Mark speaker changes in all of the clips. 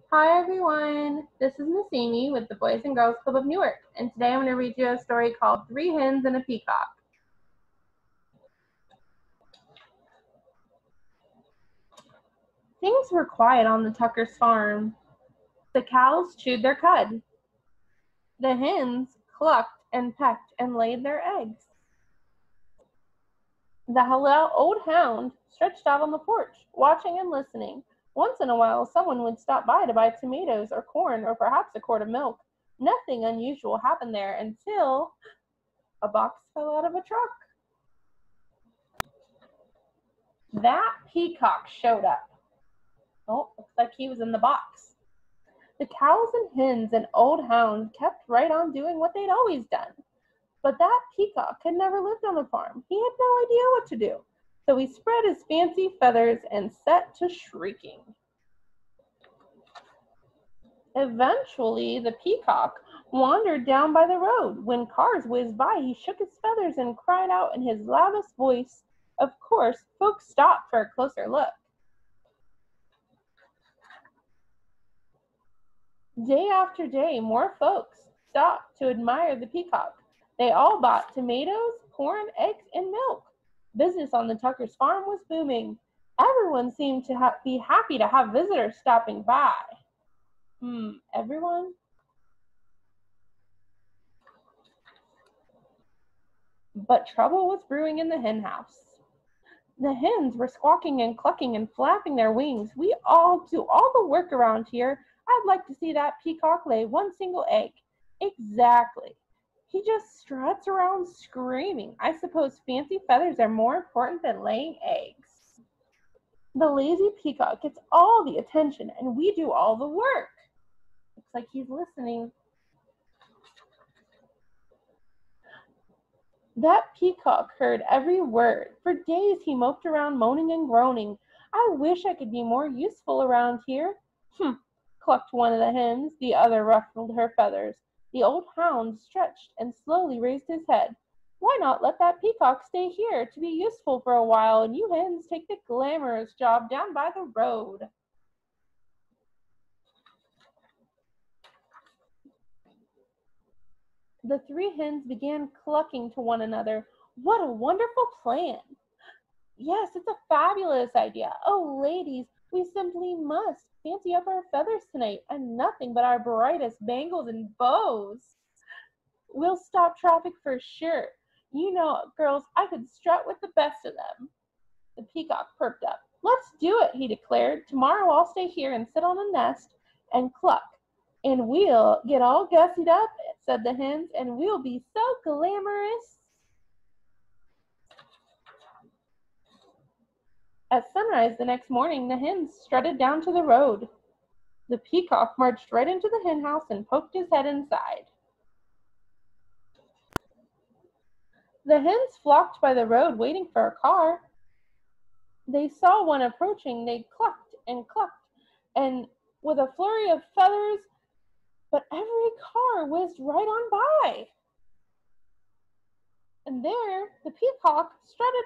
Speaker 1: Hi everyone, this is Miss Amy with the Boys and Girls Club of Newark, and today I'm going to read you a story called Three Hens and a Peacock. Things were quiet on the Tuckers' farm. The cows chewed their cud. The hens clucked and pecked and laid their eggs. The old hound stretched out on the porch, watching and listening. Once in a while, someone would stop by to buy tomatoes or corn or perhaps a quart of milk. Nothing unusual happened there until a box fell out of a truck. That Peacock showed up. Oh, looks like he was in the box. The cows and hens and old hound kept right on doing what they'd always done. But that Peacock had never lived on a farm. He had no idea what to do. So he spread his fancy feathers and set to shrieking. Eventually, the Peacock wandered down by the road. When cars whizzed by, he shook his feathers and cried out in his loudest voice. Of course, folks stopped for a closer look. Day after day, more folks stopped to admire the Peacock. They all bought tomatoes, corn, eggs, and milk. Business on the Tuckers' farm was booming. Everyone seemed to be happy to have visitors stopping by. Everyone? But trouble was brewing in the hen house. The hens were squawking and clucking and flapping their wings. We all do all the work around here. I'd like to see that Peacock lay one single egg. Exactly. He just struts around screaming. I suppose fancy feathers are more important than laying eggs. The lazy Peacock gets all the attention and we do all the work. Looks like he's listening. That Peacock heard every word. For days he moped around moaning and groaning. I wish I could be more useful around here. Clucked one of the hens. The other ruffled her feathers. The old hound stretched and slowly raised his head. Why not let that Peacock stay here to be useful for a while, and you hens take the glamorous job down by the road? The three hens began clucking to one another. What a wonderful plan! Yes, it's a fabulous idea. Oh, ladies, we simply must fancy up our feathers tonight, and nothing but our brightest bangles and bows. We'll stop traffic for sure. You know, girls, I could strut with the best of them. The Peacock perked up. Let's do it, he declared. Tomorrow I'll stay here and sit on a nest and cluck. And we'll get all gussied up, said the hens, and we'll be so glamorous. At sunrise the next morning, the hens strutted down to the road. The Peacock marched right into the hen house and poked his head inside. The hens flocked by the road waiting for a car. They saw one approaching. They clucked, and with a flurry of feathers, but every car whizzed right on by. And there, the Peacock strutted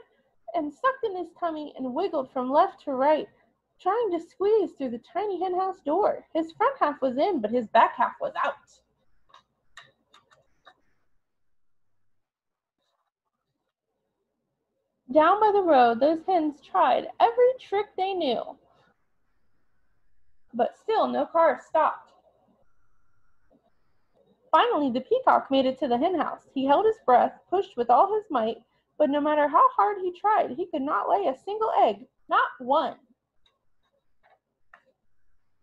Speaker 1: and sucked in his tummy and wiggled from left to right, trying to squeeze through the tiny henhouse door. His front half was in, but his back half was out. Down by the road, those hens tried every trick they knew, but still no car stopped. Finally, the Peacock made it to the henhouse. He held his breath, pushed with all his might, but no matter how hard he tried, he could not lay a single egg, not one.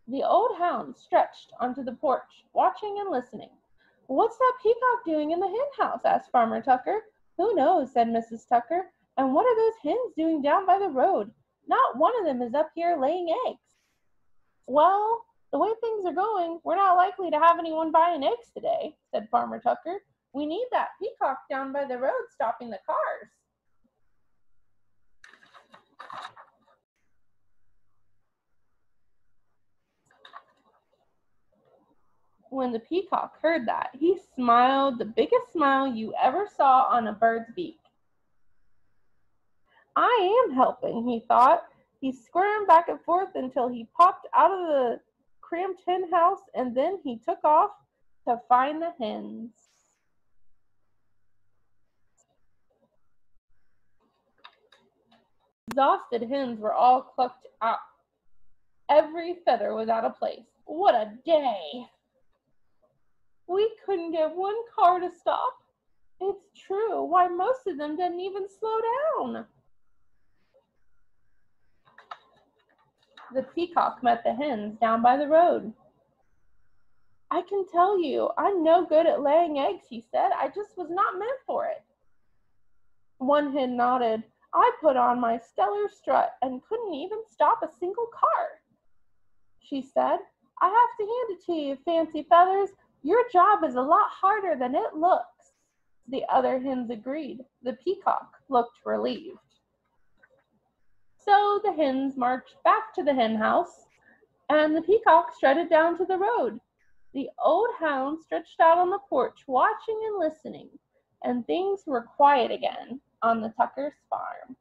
Speaker 1: The old hound stretched onto the porch, watching and listening. "What's that Peacock doing in the henhouse?" asked Farmer Tucker. "Who knows?" said Mrs. Tucker. "And what are those hens doing down by the road? Not one of them is up here laying eggs." "Well, the way things are going, we're not likely to have anyone buying eggs today," said Farmer Tucker. "We need that Peacock down by the road stopping the cars." When the Peacock heard that, he smiled the biggest smile you ever saw on a bird's beak. "I am helping," he thought. He squirmed back and forth until he popped out of the cramped hen house, and then he took off to find the hens. Exhausted hens were all clucked out. Every feather was out of place. What a day! We couldn't get one car to stop. It's true. Why, most of them didn't even slow down. The peacock met the hens down by the road. I can tell you, I'm no good at laying eggs, he said. I just was not meant for it. One hen nodded. I put on my stellar strut and couldn't even stop a single car. She said, I have to hand it to you, Fancy Feathers. Your job is a lot harder than it looks. The other hens agreed. The peacock looked relieved. So the hens marched back to the hen house, and the peacock strutted down to the road. The old hound stretched out on the porch, watching and listening, and things were quiet again on the Tuckers' farm.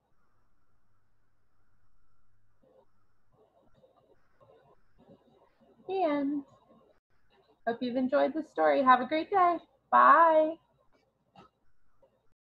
Speaker 1: The end. Hope you've enjoyed the story. Have a great day. Bye.